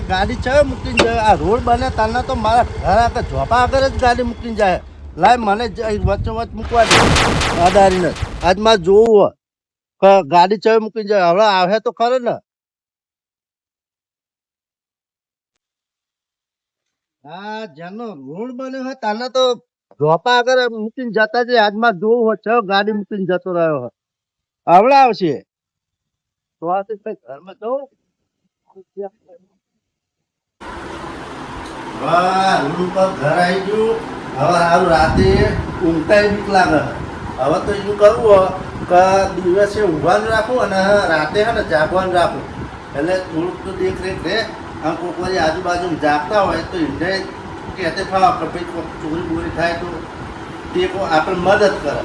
ગાડી છે મૂકીને જાય આ રોડ બને તારના તો મારા ઘર આગળ ઝોપા આગળ જ ગાડી મૂકીને જાય લાય મને વચ્ચે વચ્ચ મૂકવા દે આદારીને આજ મારે જોવું હોય કે ગાડી છે મૂકીને જાય હવે આવે તો ખરો ને હા જેનો રોડ બન્યો હોય તારના તો ઝોપા આગળ મૂકીને જતા છે આજ મારે જોવું હોય છે ગાડી મૂકીને જતો રહ્યો હોય આવડે આવશે તો આ ઘરમાં જવું વાહ રૂમ પર ઘર આવી ગયું હવે સારું રાતે ઊંઘતા બીક લાગે હવે તો એવું કરવું કે દિવસે ઊંઘવાનું રાખું અને રાતે હે ને જાગવાનું રાખું એટલે થોડુંક તો દેખરેખ રહે આમ કોઈક વાર આજુબાજુ જાગતા હોય તો એને કહેતે ફાવા કે ભાઈ કોઈક ચોરી બોરી થાય તો તે આપણે મદદ કરે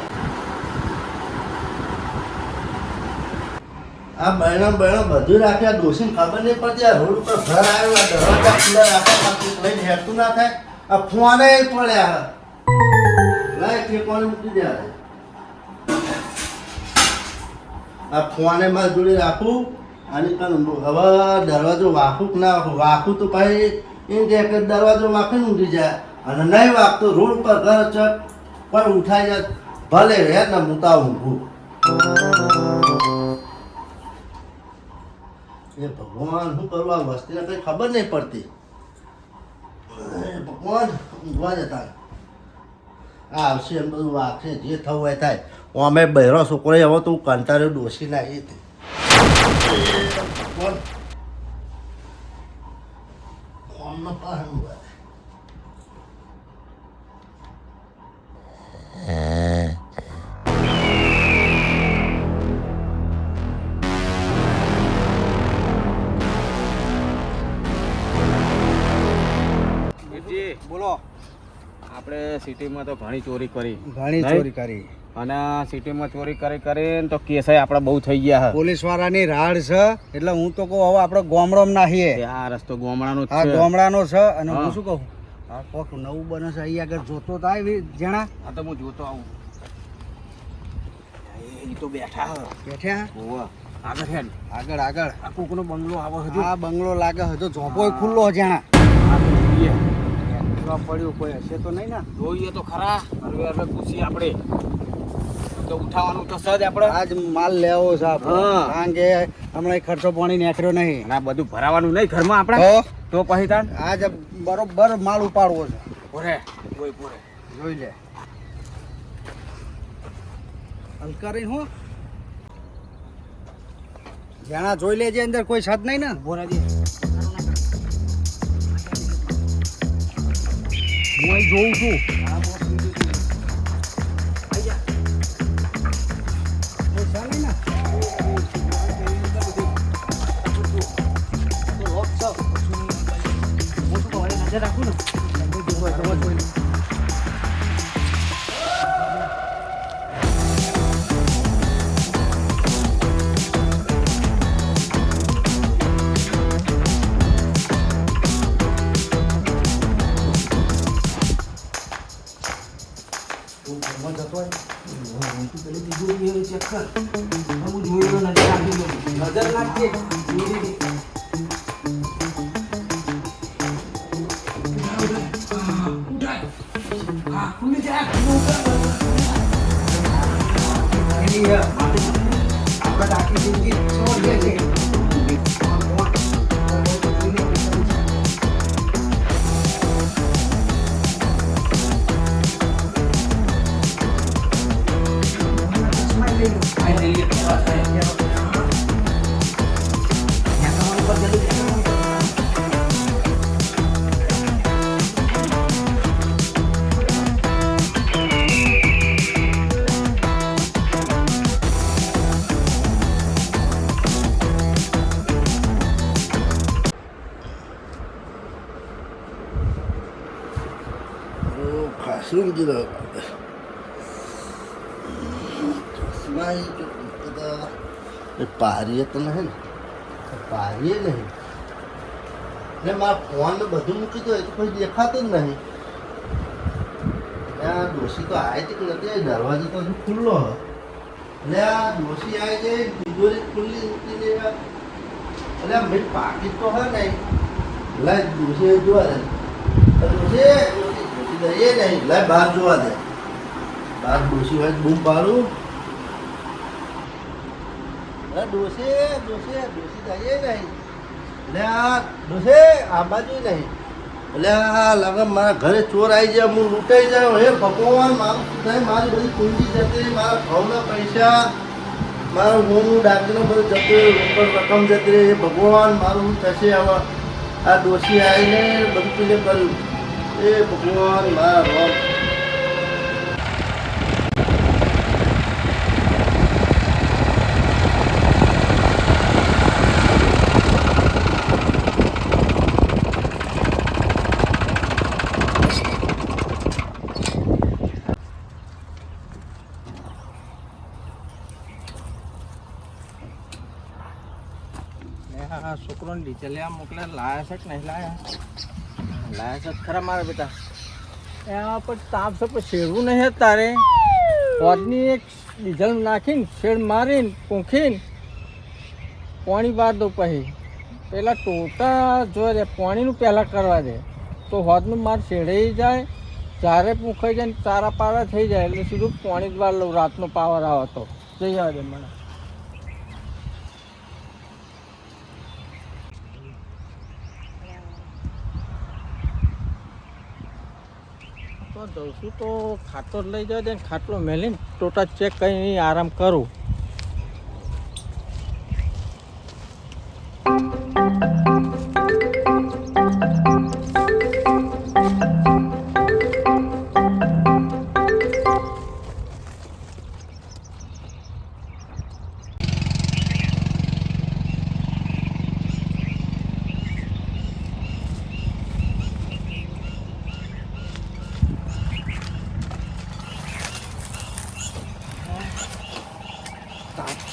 આ બહેનો બધું રાખ્યા ડોસીને ખબર નહીં પડતી આ રોડ ઉપર ઘર આવ્યું આ દરવાજા ખુલ્લા રાખવા લઈને હેરતું ના થાય આ ફોને પડ્યા લાય ઠેકોને મૂકી દે આ ફોને મારી જોડે રાખું અને હવે દરવાજો વાખું કે ના વાખું વાખું તો ભાઈ એમ કે દરવાજો વાંખીને ઊંઘી જાય અને નહીં વાગતો રોડ પર ઘર ચક પણ ઉઠાઈ જાય ભલે રે ને મૂતા ઊંઘું એ ભગવાન શું કરવા વસ્તીને કઈ ખબર નહીં પડતી ભગવાન ઊંઘવા જતા આ આવશે એમ બધું વાગશે જે થવું હોય થાય અમે બહેરો છોકરો હવે તો કંટાળ્યો ડોસી નાખી હતી ભગવાન ફોનનો પણ બોલો આપણે સિટીમાં તો ઘણી ચોરી કરી અને સિટીમાં ચોરી કરીને તો કેસાય આપણે બહુ થઈ ગયા પોલીસ વાળાની રાડ છે એટલે હું તો કહું હવે આપણે ગામડામાં નાહીએ આ રસ્તો ગામડાનો જ આ છે ગામડાનો છે અને હું શું કહું આ કોક નવું બને છે અહીંયા આગળ જોતો થાય જણા આ તો હું જોતો આવું એ તો બેઠા બેઠ્યા હોવા આગળ હેડ આગળ આગળ આ કોકનો બંગલો આવો હજુ આ બંગલો લાગે હજુ ઝોપો ખુલ્લો જણા પડ્યું કોઈ હશે તો નહીં ને જોઈએ તો ખરા હવે પૂછી આપણે તો ઉઠાવવાનું તો સજ આપણે આજ માલ લેવો છે આપણે કારણ કે હમણાં ખર્ચો પાણી નીકળ્યો નહીં ના બધું ભરાવાનું નહીં ઘરમાં આપણે તો પછી તાર આજ બરોબર માલ ઉપાડવો છે પોરે જોઈ લે હલકારી હું જણા જોઈ લેજે અંદર કોઈ સદ નહીં ને બોરાજી હું અહીં જોઉં છું નજર રાખું ને નજર નાખજે આપણે આખી જિંદગી છોડીએ છીએ ખાસું બધું પારીએ તો નહીં ને પારીએ નહીં એટલે મારા ફોન બધું મૂકી દો એ તો કોઈ દેખાતું જ નહીં આ ડોસી તો આવે છે કે નથી દરવાજો તો હજુ ખુલ્લો એટલે આ ડોસી આવે છે તિજોરી ખુલ્લી મૂકી દે એટલે મેં પાકીટ તો હોય નહીં લાય ડોસી જોવા દે ડોસી દઈએ નહીં લાય બહાર જોવા દે બહાર ડોસી હોય બૂમ પાડું ડોસી દઈએ નહીં એટલે આ ડોસી આ બાજુ નહીં એટલે આ લગન મારા ઘરે ચોર આવી જાય હું લૂંટાઈ જાઉં હે ભગવાન મારું શું થાય મારી બધી પૂંજી જતી મારા ભાવના પૈસા મારું હોનું દાગીનો બધું જતું રોકડ રકમ જતી રહી ભગવાન મારું શું થશે હવે આ ડોસી આવીને બધું પીલે કર્યું એ ભગવાન મારા રોમ છોકરોને ડીઝલ મોકલે લાયા છે કે નહીં લાયા છે ખરા મારા બેટા એમાં પણ તાપ છે પણ શેરવું નહીં તારે હોદની એક ડીઝલ નાખીને શેડ મારીને પૂંખીને પાણી બહાર દઉં પછી પહેલાં ટોટા જોઈ દે પાણીનું પહેલાં કરવા દે તો હોદનું માર શેડે જાય જ્યારે પૂંખાઈ જાય ને તારા પારા થઈ જાય એટલે સીધું પાણી જ વાર લઉં રાતનો પાવર આવે તો જઈ આવે દે મને તો જઉં છું તો ખાટલો જ લઈ જવા દે ખાટલો મેલીને ટોટા ચેક કરીને આરામ કરું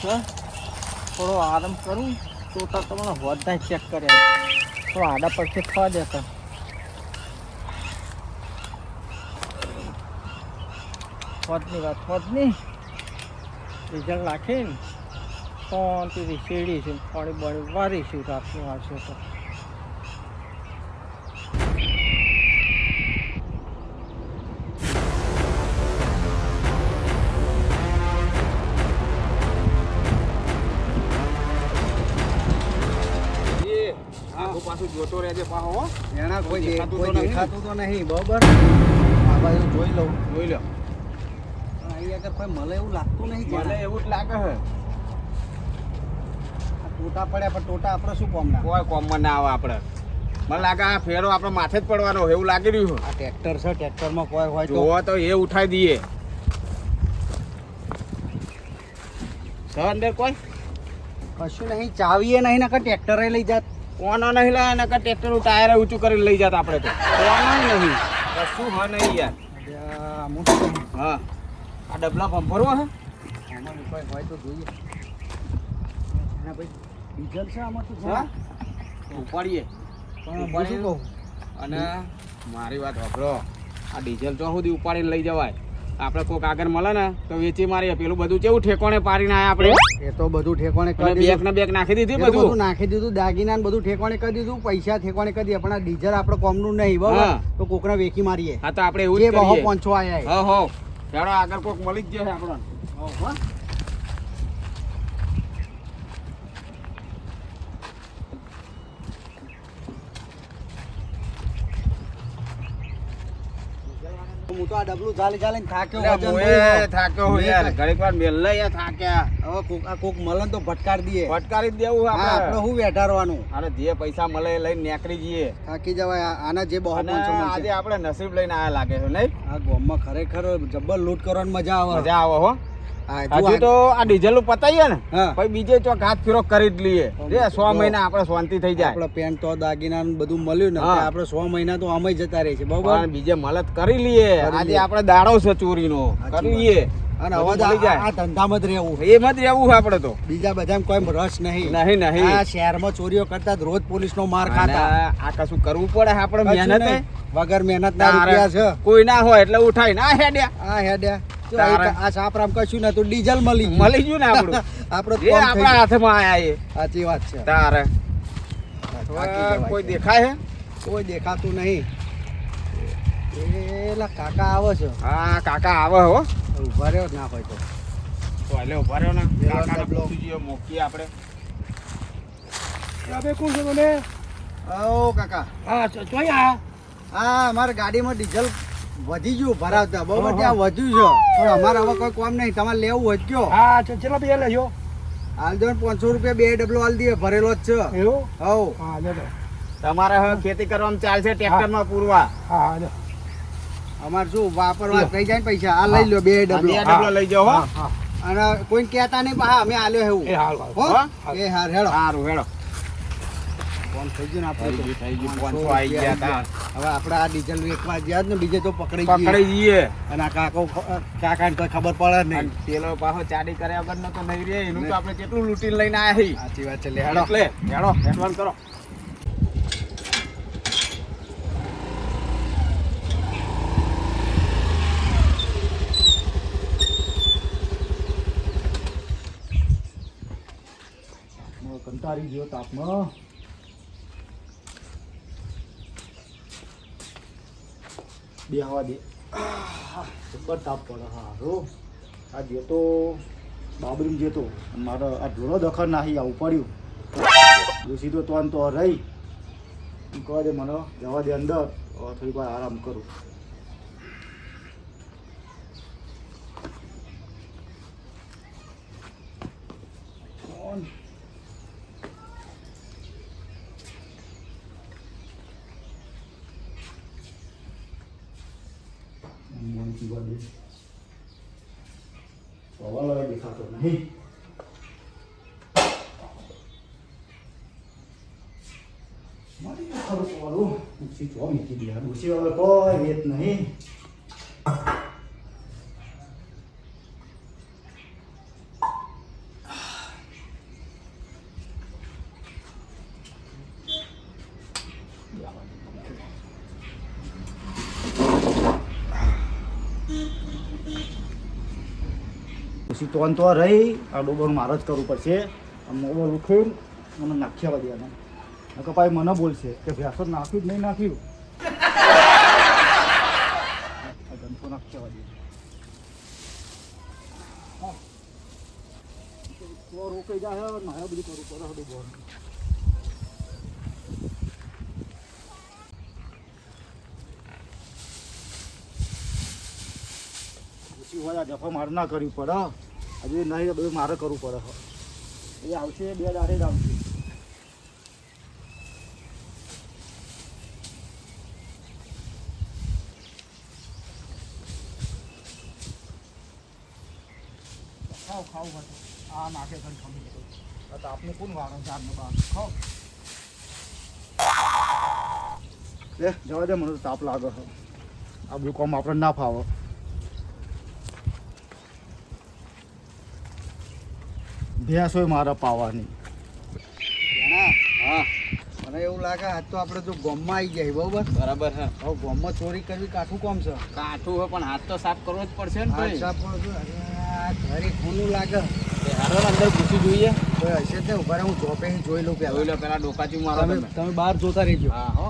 થોડો આરામ કરું ટોટા તમારા હોદા ચેક કર્યા તો આડા પરથી થવા દેતા હોદની વાત હોદની રિઝલ્ટ નાખીને શાંતિથી શેડીશું પાણી બાણી વારીશું રાતનું આવશે તો પાછું જોતો રહેજે પાહો એના કોઈ દેખાતું તો નહીં બરાબર આ બાજુ જોઈ લો પણ અહીં આગળ કોઈ મળે એવું લાગતું નહીં મને એવું જ લાગે છે ટોટા પડ્યા પણ ટોટા આપણે શું કોમના કોઈ કોમમાં ના આવે આપણે મને લાગે આ ફેરો આપણે માથે જ પડવાનો એવું લાગી રહ્યું આ ટ્રેક્ટર છે ટ્રેક્ટરમાં કોઈ હોય તો જોવો તો એ ઉઠાઈ દઈએ અંદર કોઈ કશું નહીં ચાવીએ નહીં નકર ટ્રેક્ટરે લઈ જાત કોનો નહીં લાયા નકર ટ્રેક્ટર ટાયર ઊંચું કરીને લઈ જાત આપણે તો કોનો નહીં કશું હા નહીં યાર હા આ ડબલા ભંભરવો હે આમાં કોઈ હોય તો જોઈએ ના ભાઈ ડીઝલ છે આમાં તો હા ઉપાડીએ પણ શું કહું અને મારી વાત સાંભળો આ ડીઝલ તો સુધી ઉપાડીને લઈ જવાય આપણે કોઈક આગળ મળે ને તો વેચી મારીએ પેલું બધું કેવું ઠેકોણે પાડીને આયા આપણે એ તો બધું ઠેકોણે કરી બેગ ને બેગ નાખી દીધી બધું નાખી દીધું દાગીના ને બધું ઠેકોણે કરી દીધું પૈસા ઠેકોણે કરી દીધા પણ આ ડીઝલ આપણે કોમનું નહીં બરાબર તો કોકને વેચી મારીએ હા તો આપણે એવું જ જે બહો કરીએ પહોંચવા આયા હા હો હેડો આગળ કોક મળી જ જશે આપણને હા હું તો આ ડબલું ચાલી થાક્યો એટલે વજન મોએ બહુ. થાક્યો હું યાર ઘડીક વાર મેલ્લે યાર થાક્યા હવે કોક મળે ને તો ભટકાર દઈએ ફટકારી જ દેવું હા આપણે આપણે શું વેઠારવાનું અને જે પૈસા મળે એ લઈને નીકળી જઈએ થાકી જવાય આના જે બહુ અને પહોંચો આજે આપણે નસીબ લઈને આયા લાગે છે નહીં આ ગામમાં ખરેખર જબ્બર લૂંટ કરવાની મજા આવે મજા આવે હો હા, જો હજુ તો આ ડીઝલ પતાઈએ ને હા. પછી બીજે ચોક હાથ ફેરો કરી જ લઈએ જે 100 મહિના આપણે શાંતિ થઈ જાય આપણે પેન્ટ તો દાગીના ને બધું મળ્યું ને હા. તે આપણે 100 મહિના તો આમે જતા રહે છે બરાબર પણ બીજે મલત કરી લઈએ આજે લઈએ. આપણે દાડો છે ચોરીનો સાચી કરી લઈએ અને બધું હવે મળી જાય. આ ધંધામાં જ રહેવું એમાં જ રહેવું છે આપણે તો બીજા બધામાં કોઈ રસ નહીં નહીં નહીં આ શહેરમાં ચોરીઓ કરતા જ રોજ પોલીસનો માર અને ખાતા આ કશું કરવું પડે આપણે કશું મહેનત નહીં. વગર મહેનત ના રૂપિયા છે કોઈ ના હોય એટલે ઉઠાઈ ના હેડ્યા આ હેડ્યા જો તારે. આ સાપરામ કશું નતું ડીઝલ મળી ગયું. મળી ગયું ને આપણું આપણો એ આપણા હાથમાં આયા એ સાચી વાત છે તારે થાકી જવાય કોઈ છે. દેખાય હે કોઈ દેખાતું નહીં. એલા કાકા આવે છે. હા કાકા આવે હો ઉભા રહ્યો ના હોય તો. તો હાલે ઉભા રહ્યો ને પેલો કાકાને ડબલો. પૂછી જોઈએ મૂકીએ આપણે. તમે કોણ છો તમે? આવો કાકા. હા જોયા હા અમારા ગાડીમાં ડીઝલ વધી ગયું ભરાવતા બરોબર ત્યાં વધ્યું છે પણ અમારે હવે કોઈ કામ નહીં તમારે લેવું હોય તો કયો. હા ચેલા બે લેજો હાલ દો ને 500 રૂપિયા બે ડબલો હાલ દે ભરેલો જ છે. એવું હવ હા લે લે તમારે હવે ખેતી કરવામાં ચાલશે ટ્રેક્ટરમાં પૂરવા. હા લે અમારે શું વાપરવા થઈ જાય ને પૈસા આ લઈ લો બે આ ડબલો. બે ડબલો લઈ જાઓ હો. હા અને કોઈ કહેતા નહીં હા અમે આલ્યો એ એવું હાલ હાલ હો હા? એ હાર હેડો સારું હેડો. ફોન થઈ ગયો ને આપણે તો. થઈ ગયું 500 આવી ગયા તા. હવે આપણે આ ડીઝલ વેચવા ગયા જ ને બીજે તો પકડી ગઈ પકડી જઈએ. અને આ કાકાને કોઈ ખબર પડે અને નહીં. પેલો પાછો ચાડી કર્યા વગર તો નહીં રે એનું તો આપણે કેટલું લૂંટીને લઈને આયા હી. સાચી વાત છે લે હેડો. એટલે હેડો એડવાન્સ કરો. કંટાળી ગયો તાપમાં બે હવા દે જબ્બર તાપ પડે હારું આ જેતો બાબરીમ જેતો મારે આ ઢોરો દખર નાહી આવું પડ્યું દોષી તો તો રહી કહે દે મને જવા દે અંદર થોડીક વાર આરામ કરું સવાલ દેખાતો નહીં મારી ખબર પડું ઉસી જો મીઠી દે ઉસી વાળો કોઈ વેત નહીં પછી તોન તો રહી આ ડોબર મારે જ કરવું પડશે આ મોબાઈલ ઉઠીને મને નાખ્યા દેવાના નકર ભાઈ મને બોલશે કે ભેંસો નાખ્યું જ નહીં નાખ્યું આ ગંતો નાખ્યા દે રોકાઈ જાય મારે બધું કરવું પડે ડોબર હોય જફા મારે ના કરવી પડે હજુ નહીં બધું મારે કરવું પડે એ આવશે બે દાડે જ આવશે ખાવ ખાવ હતું આ નાખે ઘર ખમી ગયું તો આપને કોણ વાળો ચારનો બાર ખાવ લે જવા દે મને તો તાપ લાગે છે આ બધું કામ આપણે ના ફાવે ભેંસ હોય મારે પાવાની હા મને એવું લાગે આજ તો આપણે જો ગામમાં આવી જાય બરોબર બરાબર છે. હવે ગામમાં ચોરી કરવી કાઠું કામ છે કાઠું હોય પણ હાથ તો સાફ કરવો જ પડશે ને હાથ ભાઈ. સાફ કરો છો. અરે આ ઘરે ખૂનું લાગે એ હારો ને અંદર ઘૂસી જોઈએ. કોઈ હશે જ ને ઉભા રહે, હું ચોપે જોઈ લઉં જોઈ પેલા લો પેલા ડોકાચી મારો તમે તમે. તમે બહાર જોતા રહેજો હા હો.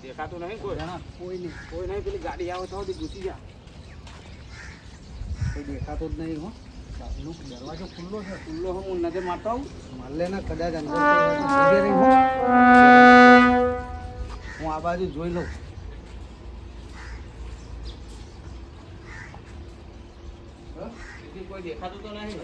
દેખાતું નહીં કોઈ. કોઈ નહીં કોઈ નહીં પેલી ગાડી આવે તો ઘૂસી જા. કોઈ દેખાતો જ નહીં હો એનો દરવાજો ખુલ્લો છે ખુલ્લો હું નજર મારતો આવું. માલે ને કદાચ અંદર કોઈ હોય તો જોઈ રહી હું. હું આ બાજુ જોઈ લઉં બીજું કોઈ દેખાતું તો નહીં.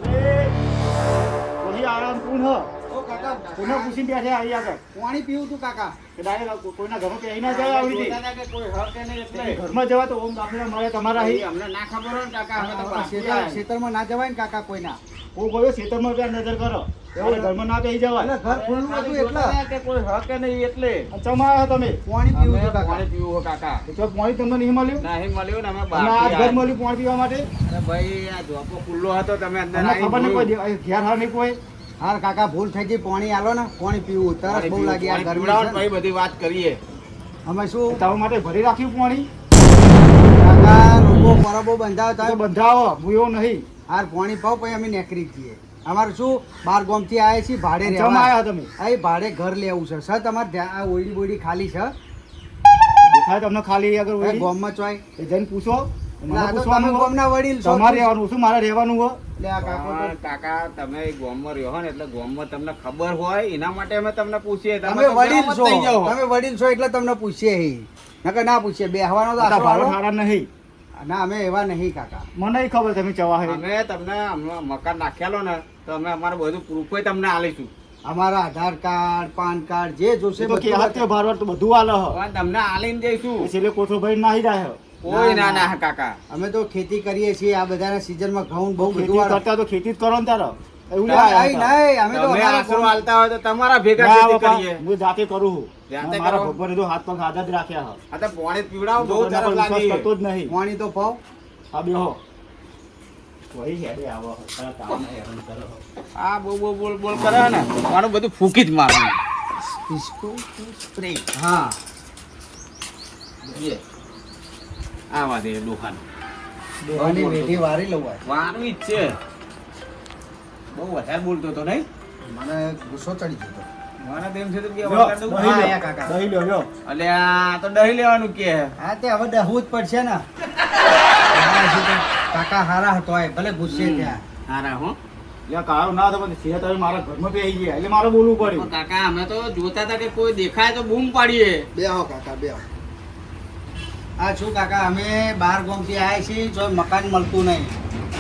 પછી આરામ પૂર્ણ ઓ કાકા પુનઃ પૂછીને બેઠે આવી આગળ પાણી પીવું તું કાકા કે ડાયરેક્ટ કોઈના ઘરમાં પહેરી ના જાય આવી રીતે જોતા હતા કે કોઈ હક કે નહીં એટલે. ઘરમાં જવા તો ઓમ દાખલા મળે તમારા ભાઈ, અહીં અમને ના ખબર હોય ને કાકા અમે તો બાકી આયા. ખેતરમાં ના જવાય ને કાકા કોઈના કોઈ કોઈ ખેતરમાં ત્યાં નજર કરો એવું ઘરમાં ના પહેરી જવાય એટલે ઘર ખુલ્લું હતું જોતા એટલે હતા કે કોઈ હક કે નહીં એટલે. ચમા આવ્યા તમે પાણી પીવું અમે તું કાકા પાણી પીવું હો કાકા. તો જો પાણી તમને નહીં મળ્યું નહીં મળ્યું ને અમે અને બાકી આ ઘર આયા. મળ્યું પાણી પીવા માટે અરે ભાઈ આ જોપો ખુલ્લો હતો તમે અંદર તમને આવીને ખબર નહીં કોઈ જોયું. ઘેર હાર નહીં કોઈ હાર કાકા ભૂલ થઈ ગઈ પાણી આલો ને પાણી પીવું તરસ પાણી બહુ પીવું, લાગી આ પાણી ગરમી પીવડાવો ને છે ભાઈ બધી વાત કરીએ. ને. અમે શું તમારા માટે ભરી રાખ્યું પાણી કાકા લોકો પરબો બંધાવ તો તમે બંધાવો હું એવો નહીં હાર પાણી પાવ પછી અમે નેકરી જઈએ અમારે શું બાર ગામથી આવ્યા છીએ ભાડે ચમ રહેવા આયા તમે અહીં ભાડે ઘર લેવું છે સર તમારે ત્યાં આ ઓયડી બોયડી ખાલી છે દેખાય તમને ખાલી અગર અહીં ગામમાં ચોય એ જઈને પૂછો મને આ તો તમે પૂછવાનું હોય. ગામના વડીલ છો તમારે રહેવાનું શું મારે રહેવાનું હોય એટલે આ કાકો તો પણ કાકા તમે ગામમાં રહ્યો ને એટલે ગામમાં તમને ખબર હોય એના માટે અમે તમને પૂછીએ તમે તો વડીલ ગામમાં છો થઈ જાઓ. તમે વડીલ છો એટલે તમને પૂછીએ નકર ના પૂછીએ બેહવાનો તો બધા આશરો ભાડો આલો. સારા નહીં ના અમે એવા નહીં કાકા મને ય ખબર તમે ચવા હે અમે તમને હમણાં મકાન નાખેલો ને તો અમે અમારું બધું પ્રૂફ તમને આલીશું અમારા આધાર કાર્ડ પાન કાર્ડ જે જોશે એ તો કે બધું હાથે ભારવાર તો બધું આલે હ પણ તમને આલીને જઈશું છેલ્લે કોઠો ભાઈ નાહી જાય કોઈ ના ના કાકા અમે તો ખેતી કરીએ છીએ આ બધાના સિઝનમાં ઘઉં બહુ ખેતી બધું આવે. કરતા તો ખેતી જ કરો ને તારો એવું નહીં, નહીં, અમે તો તમે અમારા આશરો ગામ- આલતા હોય તો તમારા ભેગા ના ખેતી બાપા, કરીએ હું જાતે કરું છું જાતે મારા કરો? ભગવાને તો હાથ પગ આદા જ રાખ્યા આ તો પોણે પીવડાવો બહુ હું તો તરફ કોઈના પર વિશ્વાસ લાગી કરતો જ નહીં પાણી તો પાવ હા બેહો કોઈ હેડે આવો તારા કામને હેરાન કરો આ બહુ બહુ બોલ બોલ કરે ને મારું બધું ફૂકી જ મારવાનું इसको સ્પ્રે હા એ આવા દે દુકાન બેવાની વેઠી વારી લઉં આજ. વારું જ છે બહુ વધારે બોલતો તો નહીં મને ગુસ્સો ચડી ગયો હતો. મારા તેમ છે તો કે લ્યો, વધારે તો- દહીં હા, લ્યો, યા કાકા. દહીં લ્યો, લ્યો. અલે આ તો દહીં લેવાનું કે હા તે હવે દહવું જ પડશે ને હા, હજી તો કાકા હારા હતો એ ભલે ગુસ્સે ત્યાં હારા હો લ્યો, કાળું ના તો પછી સિંહ તારે મારા ઘરમાં બેસી ગયા એટલે મારે બોલવું પણ પડ્યું કાકા અમે તો જોતા હતા કે કોઈ દેખાય તો બૂમ પાડીએ બેહો કાકા બેહો આ શું કાકા અમે બાર ગામથી આવ્યા છીએ જો મકાન મળતું નહીં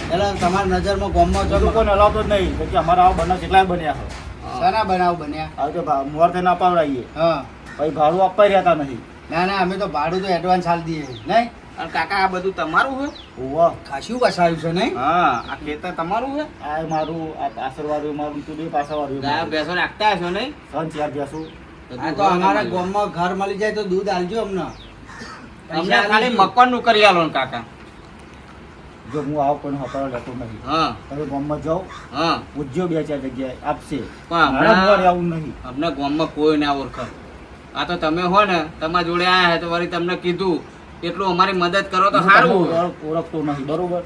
એટલે તમારા નજરમાં ગામમાં જો જો કોઈ હલાવતો જ નહીં કેમ કે અમારા આવા બનાવ કેટલાય બન્યા છે શાના બનાવ બન્યા હવે તો મોર થઈને અપાવડાવીએ હા પછી ભાડું આપવા રહેતા નથી ના ના અમે તો ભાડું તો એડવાન્સ હાલ દઈએ નહીં અને કાકા આ બધું તમારું છે ઓવા ખાસું વસાવ્યું છે નહીં હા આ ખેતર તમારું છે આ મારું આ પાછળવાળું મારું તું બે પાછળવાળું ગાય ભેંસો રાખતા હશો નહીં ત્રણ ચાર બેસું આ તો અમારા ગામમાં ઘર મળી જાય તો દૂધ આલજો અમને અમને ખાલી મકાનનું કરી આલો ને કાકા જો હું આવું કોઈ હપાડો લેતો નથી હા તમે ગામમાં જાઓ હા પૂછજો બે ચાર જગ્યાએ આપશે પણ મારા મોર હમણાં આવું નહીં અમને ગામમાં કોઈ ના ઓળખે આ તો તમે હો ને તમારા જોડે આયા હે તો વળી તમને કીધું એટલું અમારી મદદ કરો તો હું સારું તમને ઓળખતો નથી બરોબર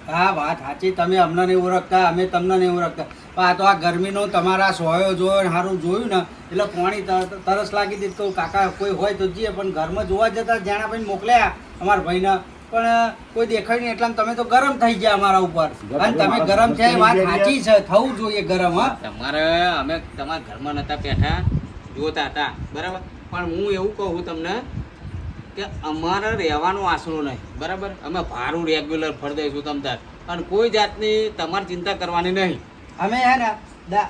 હા વાત સાચી તમે અમને નહીં ઓળખતા અમે તમને નહીં ઓળખતા પણ આ તો આ ગરમીનો તમારા સોયો જોયો ને સારું જોયું ને એટલે પાણી તરસ લાગી હતી તો કાકા કોઈ હોય તો જઈએ પણ ઘરમાં જોવા જતા જાણા ભાઈ મોકલ્યા અમારા ભાઈને પણ કોઈ દેખાય નહીં એટલે તમે તો ગરમ થઈ ગયા અમારા ઉપર અને તમે ગરમ છે એ વાત સાચી છે થવું જોઈએ ગરમ હા તમારે અમે તમારા ઘરમાં નતા બેઠા જોતા હતા બરાબર પણ હું એવું કહું તમને કે અમારે રહેવાનો આશરો નહીં બરાબર અમે ભાડું રેગ્યુલર ફરી દઈશું તમતાર અને કોઈ જાતની તમારે ચિંતા કરવાની નહીં અમે હે ને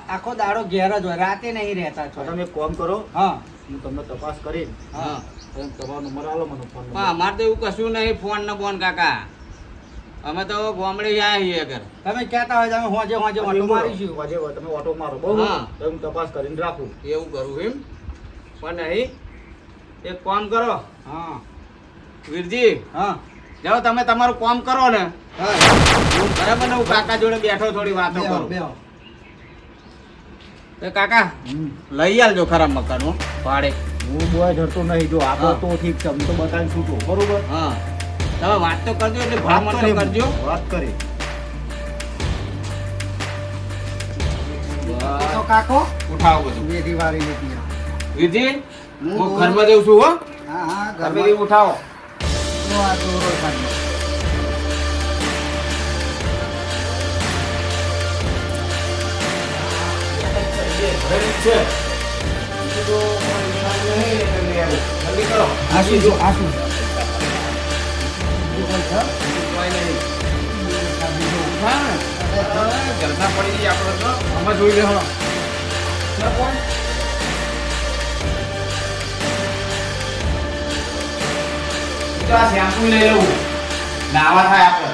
આખો દાડો ઘેર જ હોય રાતે નહીં રહેતા છો તો તમે એક કામ કરો હા હું તમને તપાસ કરી હા તમારો નંબર આલો મને ફોન પણ અમારે તો એવું કશું નહીં ફોન ને બોન કાકા અમે તો ગામડે આવ્યા છીએ ઘર તમે કહેતા હોય તો અમે હોજે હોજે ઓટો મારીશું તમે ઓટો મારો બહુ હા. તો હું તપાસ કરીને રાખું એવું કરું એમ પણ નહીં એક કામ કરો હા વીરજી હા જાઓ તમે તમારું કામ કરો ને હા બરાબર ને હું કાકા જોડે બેઠો થોડી વાતો બેહો, કરું બેહો. તો કાકા લઈ આલજો ખરા મકાન હો, ભાડે હું બોય ધરતો નહીં જો આપો હા. તો ઠીક છે હું તો બતાવીને છૂટો બરોબર હા તમે વાત તો કરજો એટલે ભ્રમણ તો કરજો વાત કરી તો કાકો ઉઠાવો બધું વેઠી વારી લીધી વીરજી હું હું ઘરમાં જઉં છું હો હા હા તમે ઘરમાં એ ઉઠાવો તો આ દોરો કાઢી. છે બીજું તો કોઈ નિશાન નહીં એટલે લઈ આવું. જલ્દી કરો આ શું જો આ શું બીજું કોઈ છે? કોઈ નહીં આ બીજું. ઉઠા ને જલસા પડી ગઈ આપણે તો આમાં જોઈ લે હળો કોણ તો આ શેમ્પુ લઈ લઉં નાવા થાય આપણે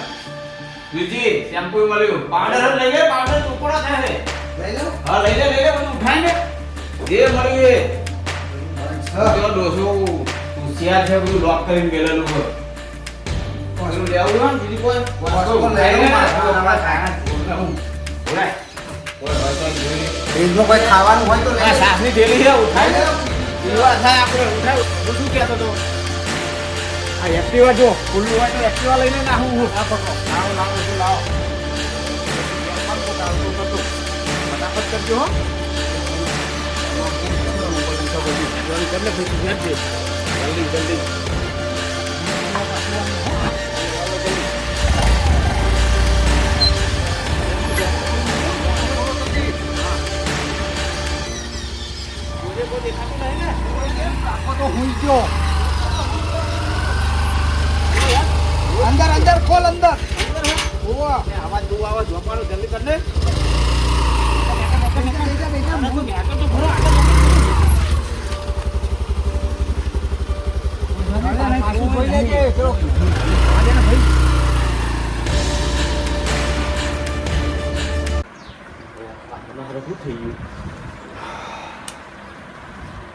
વીરજી શેમ્પુ મળ્યું પાવડર લઈ લે પાવડર ચોપડા થાય છે લઈ લો હા લઈ લે બધું ઉઠાઈ ને જે મળ્યું એ તો ડોસો હોશિયાર છે બધું લોક કરીને ગયેલું છે પેલું લેવું હોય ને બીજી કોઈ વસ્તુ ઉઠાઈ લે ને આમાં ખાના ઓરાય ફ્રીજમાં કોઈ ખાવાનું હોય તો લઈ આ લો. સાસની થેલી છે ઉઠાઈ લે પીવા થાય આપણે ઉઠાઈ હું શું કહેતો તો આ એક્ટિવા જો ખુલ્લું હોય તો એક્ટિવા લઈને ના હું આ પકડો લાવો લાવો શું લાવો વાત કરજો હો. જલ્દી જલ્દી તો હુઈ ગયો. અંદર અંદર ખોલ અંદર. ઓવા આવાજ દુ આવાજ જોપાનો જલ્દી કર લે.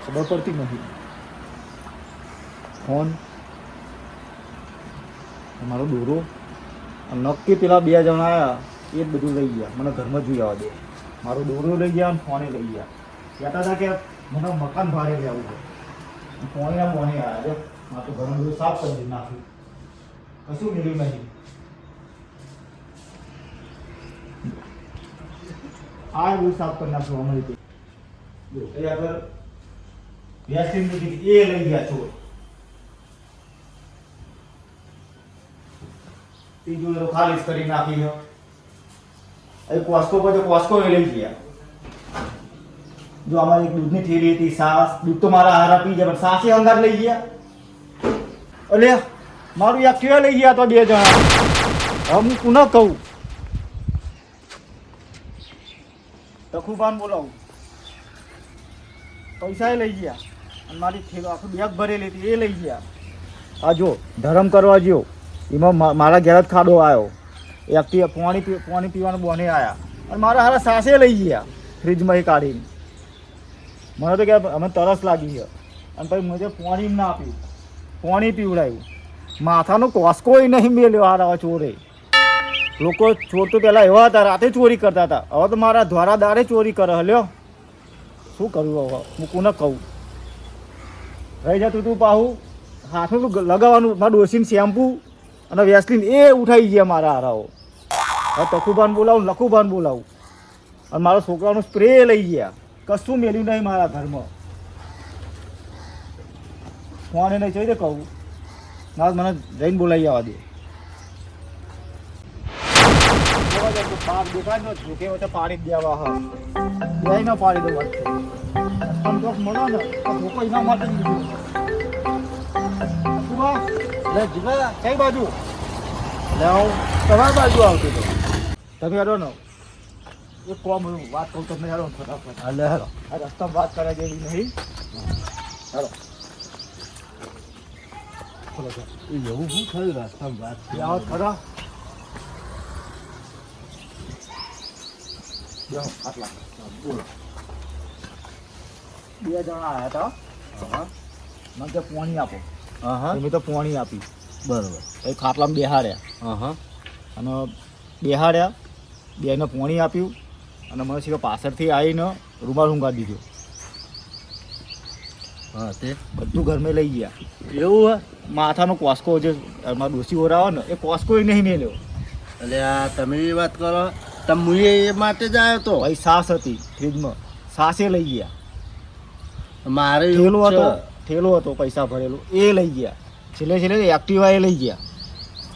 ખબર પડતી નથી. ફોન મારો દોરો નક્કી પેલા 2 જણા આવ્યા એ જ બધું લઈ ગયા. મને ઘરમાં જોઈ આવવા દે. મારો દોરો લઈ ગયા અને ફોને લઈ ગયા. કહેતા હતા કે મને મકાન ભાડે લેવું છે. ફોને આવ્યા છે. મારે તો ઘરમાં બધું સાફ કરી નાખ્યું. કશું મળ્યું નહીં. આ બધું સાફ કરી નાખ્યું અમારી તે. એ આગળ વેસ્ટિંગ મૂકી એ લઈ ગયા ચોર. ત્રીજું તો ખાલી જ કરી નાખી છે. એ કોસ્કો પર કોસ્કો એ લઈ ગયા. જો આમાં એક દૂધની થેલી હતી, સાસ, દૂધ તો મારા હારા પી જાય પણ સાસે અંગાર લઈ ગયા. અલે મારું એક્ટિવા લઈ ગયા તો 2 જણા. હવે હું પુનઃ કહું તખુબાન બોલાવું. પૈસા એ લઈ ગયા અને મારી થેલી આખું બેગ ભરેલી હતી એ લઈ ગયા. આ જો ધરમ કરવા જ્યો એમાં મારા ઘેર જ ખાડો આવ્યો. એકથી પાણી પીવાનું બોને આવ્યા અને મારા હારા સાસે લઈ ગયા ફ્રીજમાં એ કાઢીને. મને તો કે અમે તરસ લાગી છે અને પછી મને પાણી ના આપ્યું, પાણી પીવડાવ્યું. માથાનો કોસકોય નહીં મેલ્યો હારા ચોરે. લોકો ચોર તો પહેલાં એવા હતા રાતે ચોરી કરતા હતા. હવે તો મારા દ્વારા દારે ચોરી કરે. હલ્યો શું કરવું હવે હું કોને કહું. રહી જતું તું પાહું હાથનું લગાવવાનું મારા ડોસીને શેમ્પુ અને વેસલીન એ ઉઠાઈ ગયા મારા હારાઓ. હવે તખુભાન બોલાવું, લખુભાન બોલાવું અને મારા છોકરાનો સ્પ્રે લઈ ગયા. કશું મેલ્યું નહીં મારા ઘરમાં. ફોન એને જોઈ દે કહું ના મને જઈને બોલાવી આવવા દે. બાપ દેખાય ન કે વચ્ચે પાડી જ દેવા. હા જઈ ના પાડી દઉં વાત મળો ને ધોકો એના માટે જીવા કઈ બાજુ એટલે હું તમારી બાજુ આવતો હતો. તમે હેડો ને એક કોમ વાત કહું તમને હેડો ફટાફટ. હાલે હેલો. આ રસ્તામાં વાત કર્યા જેવી નહીં. હેડો એવું શું થયું રસ્તામાં વાત આવો ખરા આટલા બોલો. 2 જણા આવ્યા હતા. મને કે પાણી આપો. મેં તો પાણી આપી. બરોબર. એ ખાટલામાં બેહાડ્યા અને બેહાડ્યા બેને પાણી આપ્યું અને મને સીધો પાછળથી આવીને રૂમાલ ઊંઘાડી દીધો. હા તે બધું ઘરમાં લઈ ગયા. એવું હે? માથાનો કોસ્કો જે મારા ડોસી ઓરાવે ને એ કોસ્કો નહીં મેલ્યો. એટલે આ તમે એ વાત કરો તમે હું એ માટે જ આવ્યો તો. ભાઈ સાસ હતી ફ્રીજમાં, સાસે લઈ ગયા. મારે થેલો એવું હતો, છે. થેલો હતો પૈસા ભરેલો એ લઈ ગયા. છેલ્લે એક્ટિવા એ લઈ ગયા.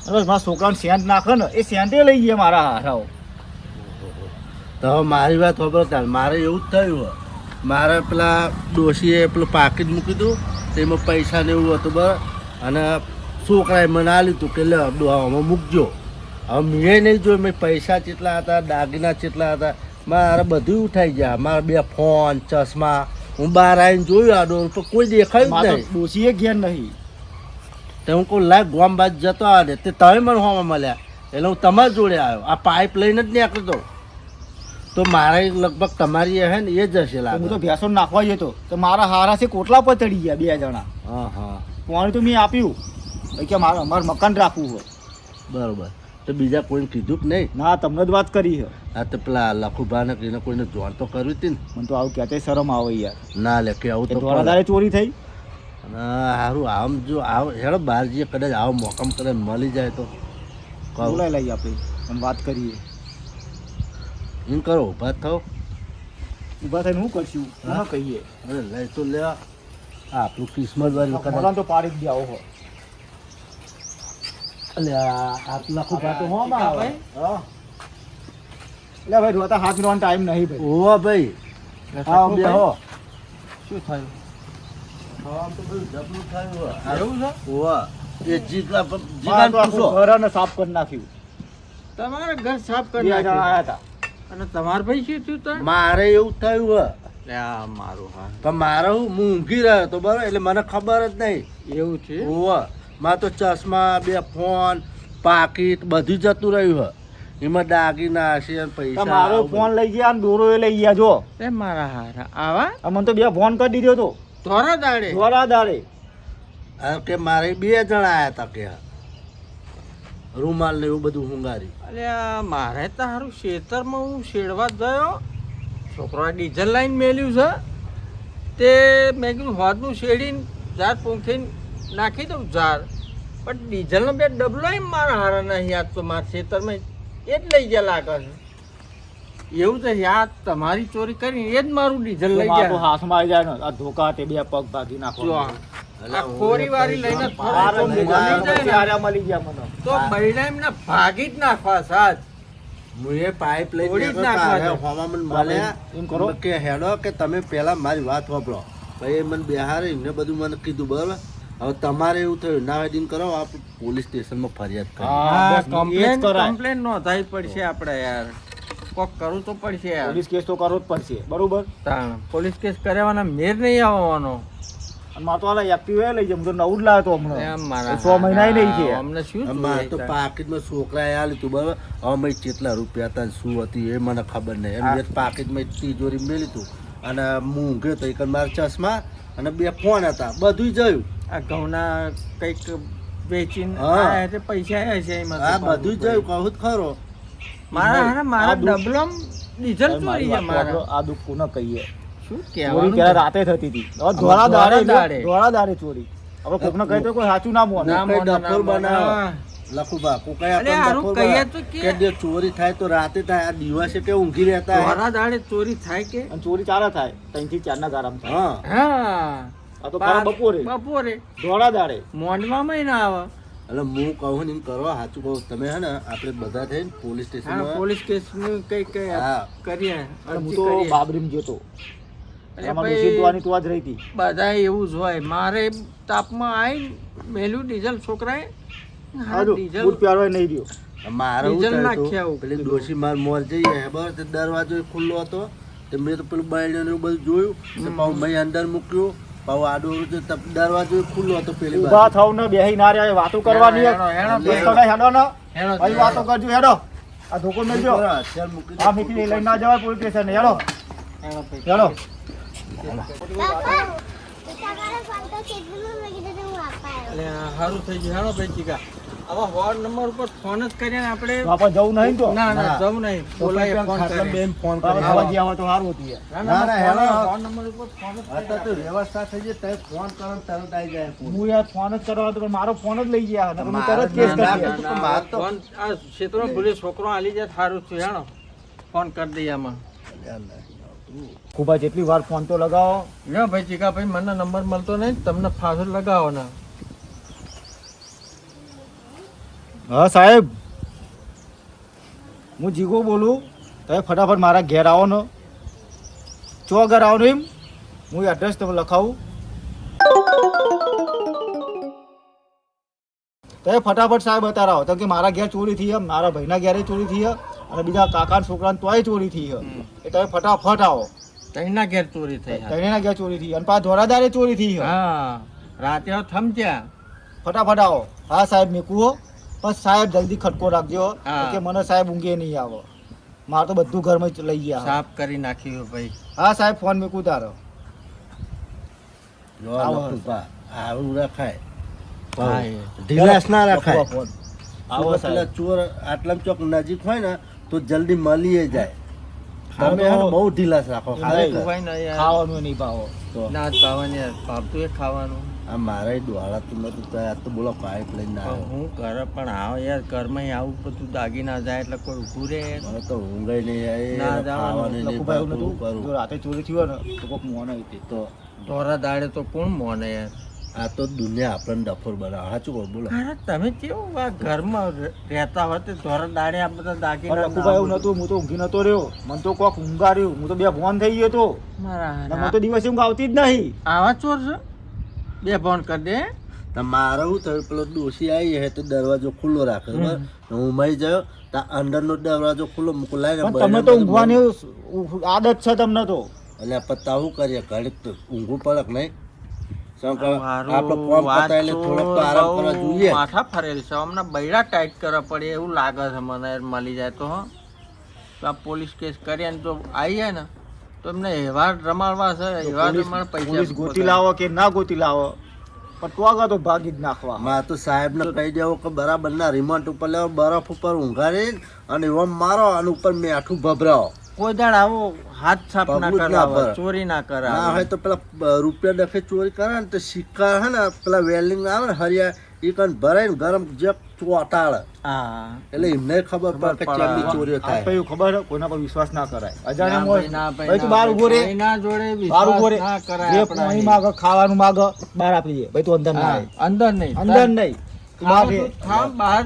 અને બસ મારા છોકરાને સેન્ટ નાખે ને એ સેન્ટે લઈ ગયા મારા હારાઓ. તો હવે મારી વાત ખબર હતા. મારે એવું જ થયું હોય. મારે પેલા ડોશીએ પેલું પાકીટ મૂકી દીધું તેમાં પૈસા ને એવું હતું બરાબર. અને છોકરાએ મને આ લીધું કે લે આમાં મૂકજો. હવે મેં નહીં જોયું મેં પૈસા કેટલા હતા, દાગીના કેટલા હતા, મારે બધું ઉઠાઈ ગયા. મારા 2 ફોન, ચશ્મા. હું બહાર આવીને જોયું આ ડોર પર કોઈ દેખાયું જ મારા નહીં. ડોશીએ ઘેર નહીં. તો હું કોઈ લાગ ગોમ બાદ જતો આવે તે તમે મને હોમાં મળ્યા એટલે હું તમારા જોડે આવ્યો. આ પાઇપ લઈને જ નીકળતો તો મારે લગભગ તમારી હે ને એ જ હશે હું તો લાગે. ભેંસો નાખવા જતો તો મારા હારા છે કોટલા પર ચડી ગયા 2 જણા. હા હા પાણી તો મેં આપ્યું કે અમારે મકાન રાખવું હોય. બરોબર. તો બીજા કોઈને કીધું કે નહીં? ના તમને જ વાત કરી છે. આ તો પેલા લખુભાને કહીને કોઈને જોણ તો કરવી હતી ને. મને તો આવું કહેતે શરમ આવે યાર. ના લે કે આવું તો ધોળાદારે ચોરી થઈ. સારું આમ જો આવ હેડો બહાર જઈએ કદાચ આવો મોકમ કદાચ મળી જાય તો કહું બોલાઈ લઈએ આપણે અને વાત કરીએ. એમ કરો ઊભા થાવ ઊભા થઈને શું કરશું હા? કોને કહીએ અરે લઈ તો લે આપણું કિસ્મત વાળી વખત મને તો પાડી જ આવો હો એટલે આટલા ખૂબ તો હો માં આવે હા એટલે ભાઈ રોતા હાથ મિલવાનો ટાઈમ નહીં ભાઈ ઓવા ભાઈ હા બેહો શું થયું ખાવાનું તો બધું જબરું થયું હો. એવું છે ઓવા એ જીગા મારે જીગાને તો આખું પૂછો ઘર અને સાફ કરી નાખ્યું તમારે ઘર સાફ બે કરી જણા નાખ્યું આયા હતા અને તમાર ભાઈ શું થયું તાર મારે એવું થયું હો લે આ મારું હા પણ મારે હું ઊંઘી રહ્યો હતો બરાબર એટલે મને ખબર જ નહીં એવું છે ઓવા મારે તો ચશ્મા 2 ફોન પાકીટ બધું જતું રહ્યું હે એમાં દાગીના હશે અને પૈસા મારો આવું ફોન લઈ ગયા અને દોરો એ લઈ ગયા જો એ મારા હારા આવા મને તો 2 ફોન કરી દીધો તો ધોરા દાડે ધોળા દાડે બધું. આ કે મારે 2 જણા આયા હતા કે રૂમાલ ને એવું બધું હુંગારી અલ્યા મારે તો સારું ખેતરમાં હું શેડવા જ ગયો છોકરા ડીઝલ લાઈન મેલ્યું છે તે મેં કીધું હોદનું શેડીને ઝાડ પૂંખીને નાખી દઉં ઝાડ પણ ડીઝલનો 2 ડબલો એમ મારા હારા નહીં યાદ તો મારા ખેતરમાં એ જ લઈ ગયા લાગે છે એવું તો યાદ તમારી ચોરી કરીને એ જ મારું ડીઝલ લઈ મારો ગયા હાથમાં આવી જાય ને આ ધોકા તે 2 પગ ભાગી નાખો જો આ ખોરી વાળી લઈને મારે થોડું મળી મળી જાય ને, મળી ગયા મને તો બૈડા એમને ભાગી જ નાખવા સાજ હું એ પાઇપ લઈ તોડી જ ગયો નાખવા તારે છે. હોમાં મને મળ્યા એમ કરો. કે હેડો કે તમે પહેલા મારી વાત વાપરો ભાઈ એ મને બિહારે એમને બધું મને કીધું બરાબર હવે તમારે એવું થયું ના વેડિંગ કરો આપણે પોલીસ સ્ટેશનમાં ફરિયાદ કરી હા, હા બસ એ જ કમ્પ્લેન કરાય. કમ્પ્લેન નોંધાવી પડશે આપણે યાર કોક કરવું તો પડશે યાર પોલીસ કેસ તો કરવો જ પડશે બરોબર તાણ પોલીસ કેસ કરાવવાના મેર નહીં આવવાનો અને મારે તો આલા એક્ટિવા લઈ જાય હું તો નવું જ લાવ્યો તો એમ હમણાં મારા 6 મહિના નહીં છે અમને શું મારે તો જોઈએ પાકીટમાં છોકરાએ આ લીધું બરાબર હવે મેં કેટલા રૂપિયા હતા ને શું હતી એ મને ખબર નહીં એમ મેં પાકીટમાં તિજોરી મેલી હતું અને હું ઊંઘ્યો તો એક મારા ચશ્મા અને 2 ફોન હતા બધું જોયું આ ઘઉંના કંઈક વેચીને હા. આયા એટલે પૈસા આવ્યા છે એમાં આ બધું જોયું કહું જ ખરો મારા આ દુઃખ- ડબલમ ડીઝલ ચોરી છે મારા આ દુઃખ કોને કહીએ શું ચોરી કહેવાનું પહેલા રાતે થતી હતી હવે ધોળા દાડે દાડે. ધોળા દાડે ચોરી હવે કોકને કહે તો કોઈ સાચું ના મોને ના કઈ મોને, ના ડફોર મોને. બનાવો. લખુભા કોકાએ અરે આપણને હારું ડફોર કહીએ બનાવે. તો કે. કે જે ચોરી થાય તો રાતે થાય આ દિવસે કે ઊંઘી રહેતા હે. ધોરા દાડે ચોરી થાય કે અને ચોરી ચાલે થાય 3 થી 4 ના ગારામાં થાય હા હા આ તો ખરા બપોરે બપોરે ધોળા દાડે મોંડવામાં ના આવે એટલે હું કહું ને એમ કરો સાચું કહું તમે હે ને આપણે બધા થઈને પોલીસ હા સ્ટેશનમાં પોલીસ કેસ નું કઈક હા. કરીએ અને હું અરજી તો કરીએ. બાબરીમ જતો અરે અમારી ભાઈ, સીધવાની તો આ જ રહી હતી બધા એવું જ હોય મારે તાપમાં આવીને મેલ્યું ડીઝલ છોકરાએ હા, હારું, ડીઝલ બૂટ પહેરવાય નહીં રહ્યો મારે ડીઝલ શું થયું નાખ્યા હતું, ઉપર. પેલી ડોશી માર મોર જઈએ હે બરાબર તે દરવાજો ય ખુલ્લો હતો તે મેં તો પેલું બાયણું ને એવું બધું જોયું તે પાછું મેં અંદર મૂક્યું પાછું આડું અવળું તો દરવાજો ય ખુલ્લો હતો પેલી ઊભા બાજુ. થાવ ને બેહી ના રહ્યા વાતો કરવાની હેડો, હેડો, એક કને હેડો ને હેડો, અહીં વાતો કરજો હેડો આ ધોકો મેલજો બરાબર, અત્યારે મૂકી દો. આ મીઠી લઈને ના જવાય પોલીસ સ્ટેશન હેડો હેડો ભાઈ. હેડો એટલે આ સારું થઈ ગયું હેડો ભાઈ ચીકા આવા વોર્ડ નંબર ઉપર ફોન જ કરીને આપણે તો આપણે જવું નહીં ને તો ના ના ના. જવું નહીં બોલાય ફોન ખાટલા બેન ફોન આપણે કરી ખાવા ગયા હોય તો સારું હતું યાર ના, ના, હેડો. ફોન નંબર ઉપર ફોન જ અત્યારે તો વ્યવસ્થા થઈ જાય તમે ફોન કરો ને તરત આવી જાય ફોન. હું યાર ફોન જ કરવા હતો પણ મારો ફોન જ લઈ ગયા નકર હું મારે તરત કેસ ના, કરી ના, દે. ના. માર તો- ફોન આ ક્ષેત્રમાં ભૂલે છોકરો આલી જાય સારું છે હેડો ફોન કરી દઈએ આમાં ખૂબ જ જેટલી વાર ફોન તો લગાવો ના ભાઈ ચીકા ભાઈ મને નંબર મળતો નહીં તમને ફાસો લગાવો ના હા સાહેબ હું જીગો બોલું તમે ફટાફટ મારા ઘેર આવો ને ચો ઘર આવો ને એમ હું એડ્રેસ તમે લખાવું તમે ફટાફટ સાહેબ અત્યારે આવો કેમ કે મારા ઘેર ચોરી થઈ છે મારા ભાઈના ઘેરે ચોરી થઈ છે અને બીજા કાકા છોકરાને તોય ચોરી થઈ છે એ તમે ફટાફટ આવો તઈના ઘેર ચોરી થઈ હા. તણીના ઘેર ચોરી થઈ અને પાછા ધોરાદારે ચોરી થઈ છે હા રાતે થમચ્યા ફટાફટ આવો હા સાહેબ મેકુઓ બસ સાહેબ જલ્દી ખટકો રાખજો હા. કે મને સાહેબ ઊંઘે નહીં આવો મારે તો બધું ઘરમાં જ લઈ ગયા સાફ કરી નાખ્યું ભાઈ હા સાહેબ ફોન મેકું તારો જો આવો. લખુભા, આવું રખાય હા, એ. ઢીલાસ ના લખો રખાય ફોન આવો આવો પેલા સાહેબ ચોર આટલામાં ચોક નજીક હોય ને તો જલ્દી મળી જાય હા, તમે તો- હે ને બહુ ઢીલાસ રાખો નહીં. ખરેખર. ખવાય ના યાર ખાવાનું નહીં ભાવો તો ના જ ખાવાનું યાર ભાવતું એ ખાવાનું આ મારે દોડાતું નતું તો આ તો બોલો પાઇપ લઈને પણ આવ્યો. હું કરે પણ આવો યાર ઘરમાં આવું બધું દાગી ના જાય એટલે કોઈ ઊભું રહે મને તો ઊંઘાઈ નહીં આવી, ના ને જવાનું. ખાવાનું નહીં લખુભાઈ એવું ભાવતું, નતું કરું. જો રાતે ચોરી થયો ને તો કોઈક મોન આવી હતી. તો ધોરા દાડે તો કોણ મોને યાર આ તો દુનિયા આપણને ડફોર બનાવે. સાચું કહું બોલો. અરે તમે કેવું આ ઘરમાં રહેતા હોય તો ધોરા દાડે આ બધા દાગી પણ લખુભાઈ એવું નતું, હું તો ઊંઘી નતો રહ્યો, મને તો કોક ઊંઘા રહ્યું, હું તો બે ફોન થઈ ગયો તો મારા ને મને તો દિવસે ઊંઘ આવતી જ નહીં. આવા ચોર છે બે ફોન કરી દે મારે શું થયું, પેલો ડોશી આવી હે તો દરવાજો ખુલ્લો રાખે બરાબર. હું મઈ ગયો તો અંદરનો દરવાજો ખુલ્લો મૂકો લાઈને પણ તમે તો ઊંઘવાની આદત છે તમને તો. એટલે પત્તા શું કરીએ, ઘડીક તો ઊંઘવું પડે કે નહીં? શું કહો? મારું આપણો કોમ વાત પતાય એટલે તો થોડોક તો આરામ કરવા બહુ જોઈએ. માથા ફરેલ છે હમણાં બૈરા ટાઈટ કરવા પડે એવું લાગે છે મને યાર મળી જાય તો હો તો આ પોલીસ કેસ કરીએ ને તો આવી જાય ને તો એમને એવા રમાડવા છે એવા રમાડ પોલીસ પૈસા ગોતી લાવો કે ના ગોતી લાવો પણ ટોગા તો ભાગી જ નાખવા. માં તો સાહેબને કહી દેવો કે બરાબર ના રિમોટ ઉપર લેવો, બરફ ઉપર ઊંઘાડી અને એમ મારો અને ઉપર મેઠું ભભરાવો. કોઈ દાડ આવો હાથ છાપ ના પગલું જ ના કરાવે ભરે. ચોરી ના ના કરાવે હોય તો પેલા રૂપિયા ડખે ચોરી કરે ને તો સિક્કા હે ને પેલા વેલ્ડિંગ આવે ને હરિયા એ કણ ભરાય ને ગરમ જે ચોટાડે હા એટલે એમને ખબર પડે કે ખબર ચેમની પડે. ચોરીઓ આ થાય. તો એવું ખબર છે, કોઈના પર વિશ્વાસ ના કરાય. ના અજાણ્યા ભાઈ, ના મોય ભાઈ, ભાઈ તું ના બહાર ઉભો રે, ભાઈ, કોઈના જોડે બહાર ઉભો વિશ્વાસ રે, ના કરાય જે આપણાથી. પાણી માગે ખાવાનું માગે બહાર આપી દે ભાઈ, તું અંદર ના હા, આય. અંદર નહીં અંદર નહીં તું બહાર રે. ખાવ બહાર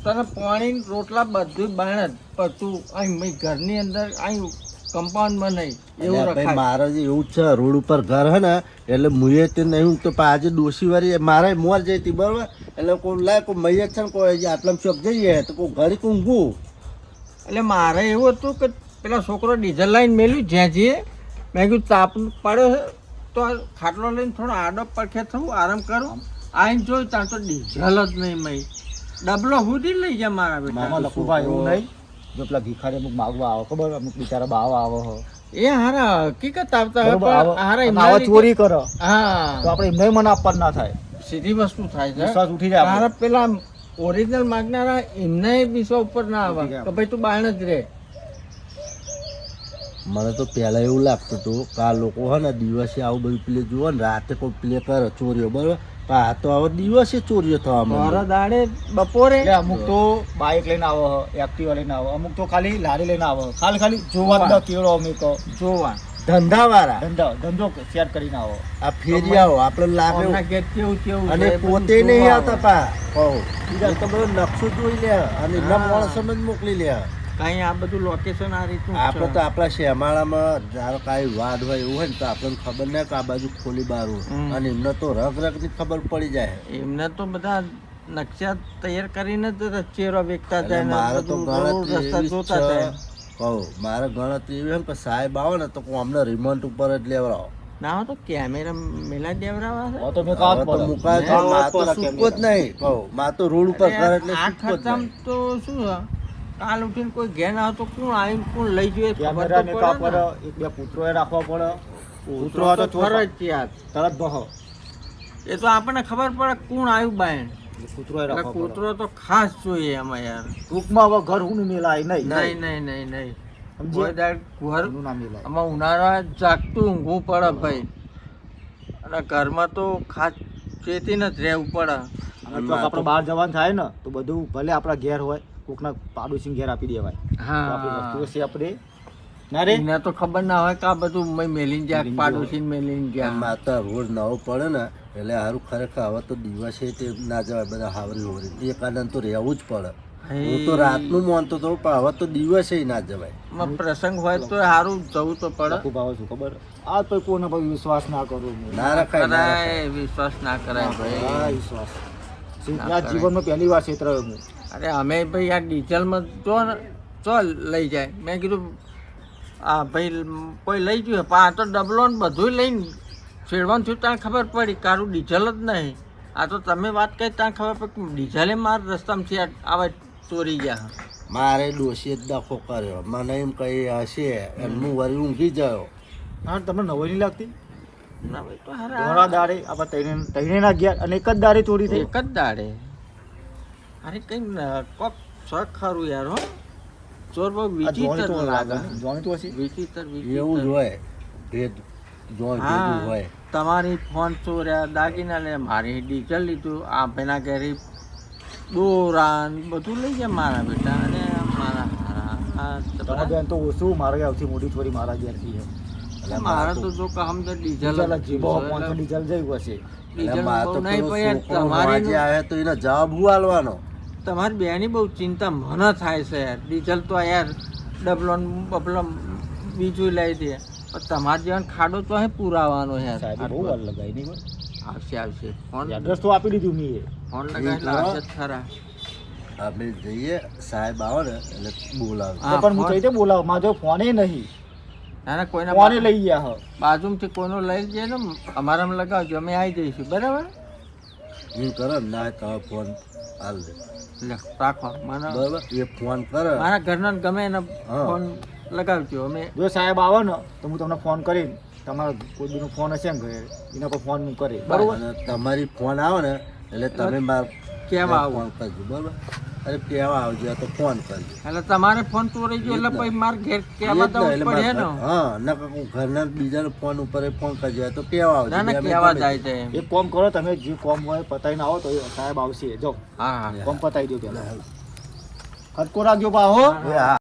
તને પાણી રોટલા બધું બહાર જ પણ તું અહીં ઘરની અંદર અહીં કમ્પાઉન્ડમાં નહીં એવું અલ્યા ભાઈ રખાય મારે જે એવું જ છે, રોડ ઉપર ઘર હે ને એટલે મુએ તે નહીં તો પણ આજે ડોસી વાળી મારે મોર જઈ હતી બરોબર. એટલે કોઈ લાય કોઈ મૈયત છે ને કોઈ આટલામાં ચોક જઈએ તો કોઈ ઘડી ઊંઘું. એટલે મારે એવું હતું કે પેલા છોકરો ડીઝલ લાઈન મેલ્યું જ્યાં જઈએ મેં કીધું તાપ પડ્યો છે તો આ ખાટલો લઈને થોડો આડો પડખે થવું આરામ કરું આઈને જોયું ત્યાં તો ડીઝલ જ નહીં મય ડબલો સુધી લઈ ગયા મારા મામા બેટા લખુભાઈ એવું નહીં, જો પેલા ભિખારી અમુક માગવા આવે ખબર, અમુક બિચારા બાવા આવે હો. એ હારા હકીકત આવતા હોય બરોબર, પણ હારા અને એમના આવા લીધે- ચોરી કરે હા તો આપણે એમને મને આપવા ના થાય, સીધી વસ્તુ થાય છે વિશ્વાસ ઉઠી જાય આપણો. તારા પેલા ઓરિજિનલ માગનારા એમને વિશ્વાસ ઉપર ના આવે ઉઠી જાય. કે ભાઈ તું બાણ જ રહે મને તો પહેલા એવું લાગતું હતું કે આ લોકો હે ને દિવસે આવું બધું પ્લે જુઓ ને રાતે કોઈ પ્લે કરે ચોરીઓ બરોબર. પણ આ તો હવે દિવસે ચોરીઓ થવા મારા માંડી. દાડે બપોરે એટલે અમુક તો બાઇક લઈને આવો હો, એક્ટિવા લઈને આવો, અમુક તો ખાલી લારી લઈને આવો, ખાલી જોવા જ કેવડો અમુક જોવા ધંધાવાળા ધંધો સેટ કરીને આવો. આ ફેરિયાઓ આપણે લાગે હમણાં ઘેર કેવું કેવું અને છે એ બધું પોતે નહીં જોવા આવતા પા કહું બીજા તો બધો નકશો જોઈ લે અને એમના હા. માણસો જ મોકલી લે. કાંઈ આ બધું લોકેશન આ રીતનું છે. આપણે તો આપણા શેમાળામાં ધારો કાંઈ વાડ હોય એવું હોય ને તો આપણને ખબર ના કે આ બાજુ ખોલી બારું હમ. અને એમને તો રગની ખબર પડી જાય. એમને તો બધા નકશા તૈયાર કરીને જ ચેરો વેચતા એટલે જાય ને મારે તો બધું રોડ ગણતરી રસ્તા એવી જ જોતા છે. જાય કહું મારે ગણતરી એવી એમ કે સાહેબ આવે ને તો હું અમને રિમોટ ઉપર જ લેવડાવો. ના હોય તો કેમેરા મેલા દેવરાવા છે હવે તો મેં કાં જ હવે તો પડે. મુકાય તો કાં જ માર તો પડે સૂકવો જ કેમેરા. નહીં કહું માર તો રોડ ઉપર ઘર એટલે આ સૂકવો જ ખર્ચામાં નહીં. તો શું છે કાલ ઉઠીને કોઈ ઘેર ના આવે તો કોણ આવીને કોણ લઈ જોઈએ ખબર કેમેરા તો ને કાં પડે પડે, એક બે પુત્રોએ રાખવા પડે, ને. પુત્રો હોય તો ચોર ફરજિયાત. તરત બહો, એ તો આપણને ખબર પડે કોણ આવ્યું બાયણ પુત્રોએ એટલે રાખવા પડે. કૂતરો તો ખાસ જોઈએ એમાં યાર ટૂંકમાં હવે ઘર હું મેલાય નહીં નહીં નહીં નહીં નહીં સમજ્યા? કોઈ દાડ ઘર ઘરનું ના મેલાય. આમાં ઉનાળા જાગતું ઊંઘવું પડે ભાઈ અને ઘરમાં તો ખાસ ચેતીને જ રહેવું પડે અને તો આપણે બહાર જવાનું થાય ને તો બધું ભલે આપણા ઘેર હોય કોકના પાડોશી ઘેર આપી દેવાય, તો આપણી હા વસ્તુઓ છે આપણે ના રે. એને તો ખબર ના હોય કે આ બધું મેલીને ગયા પાડોશી મેલીને ગયા માતા રોડ નવો પડે ને એટલે સારું ખરેખર હવે તો દિવસે તે ના જવાય બધા હાવરી હોવરી એક આનંદ તો રહેવું જ પડે. હું તો રાતનું માનતો હતો પણ હવે તો દિવસે ના જવાય. માં પ્રસંગ હોય તો સારું જવું તો પડે લખુ ભાવ શું ખબર, આ તો કોઈના પર વિશ્વાસ ના કરું હું. ના રખાય ના રખાય. કરાય વિશ્વાસ ના કરાય આ ભાઈ વિશ્વાસ ના આ કરાય. જીવનમાં પહેલી વાર છેતરાયો હું. અરે અમે ભાઈ આ ડીઝલમાં જો ને ચો લઈ જાય મેં કીધું આ ભાઈ કોઈ લઈ ગયું પણ આ તો ડબલો ને બધું લઈને છેડવાનું થયું ત્યાં ખબર પડી કારું ડીઝલ જ નહીં આ તો તમે વાત કરી ત્યાં ખબર પડી કે ડીઝલે મારા રસ્તામાં છે આવા ચોરી ગયા મારે ડોશીએ જ દખો કર્યો મને એમ કહી હશે અને હું વળી ઊંઘી ગયો. હા તમને નવાઈ નહીં લાગતી? ના ભાઈ તો દોરા હારા દાડે આપણે તઈને ના ગયા અને એક જ દાડે ચોરી થઈ. એક જ દાડે અરે કઈ કોક શક ખરું યાર હો ચોર બહુ આ વિચિત્ર જોણી તો લાગે જોણી તો હશે. વિચિત્ર એવું જ વિચિત્ર હોય ભેદ જોણ ભેગું હા હોય તમારી ફોન ચોર્યા, દાગીના લે, મારી ડીઝલ લીધું, આ ભાઈના ઘરે દોરાન બધું લઈ ગયા મારા બેટા. અને મારા તમારા બેન તો ઓછું મારે આવતી મોટી ચોરી મારા ઘેરથી છે. એટલે મારે તો જો કે આમ તો ડીઝલ ડીઝલ જ જીવો, 500 ડીઝલ જયું હશે. ડીઝલ મારે બહુ તો નહીં પેલો પણ છોકરો તમારી વાંચી આવે તો એને જવાબ હું આલવાનો. તમારી બેની બહુ ચિંતા મને થાય છે યાર. ડીઝલ તો યાર ડબલો ને બબલો બીજું લઈ દે, પણ તમારે જેવા ખાડો તો અહીં પુરાવાનો યાર. સાહેબ બહુ વાર લગાવી નહીં હોય. આવશે ફોન એડ્રેસ તો આપી દીધું મેં. ફોન લગાવી આવશે જ ખરા. આપણે જઈએ સાહેબ આવે ને એટલે બોલાવે. હા, પણ હું ફોન. કઈ રીતે બોલાવ, મારો જો ફોને નહીં, ના ના કોઈના ફોને લઈ ગયા હ. બાજુમાંથી કોઈનો લઈ જઈએ ને અમારામાં લગાવજો, અમે આવી જઈશું બરાબર. હું કરે ને ના તમે ફોન હાલ દે લે રાખો મને બરાબર. એ ફોન કરે મારા ઘરના ને ગમે એને હા. ફોન લગાવજો. અમે જો સાહેબ આવે ને તો હું તમને ફોન કરીને, તમારો કોઈ બીનો ફોન હશે ને ઘરે એના પર ફોન હું કરી બરોબર. અને તમારી ફોન આવે ને એટલે તમે મારા કેવા આવું ફોન કરજો બરાબર. અરે કેવા આવજો તો ફોન કરજો. એટલે તમારે ફોન ચોરી ગયો એટલે પછી મારે ઘેર એ જ કહેવા ને, તો એટલે પડે ને. મારા હા નકર હું ઘરના બીજાના ફોન ઉપર ફોન કરજો તો કેવા આવજો. ના ના બે અમે કહેવા ગમે જાય છે એમ. એક કામ કરો તમે, જે કામ હોય પતાવીને આવો તો સાહેબ આવશે. જો હા હા કામ પતાવી દો પેલા. ખટકો રાખજો પાહો. એ હા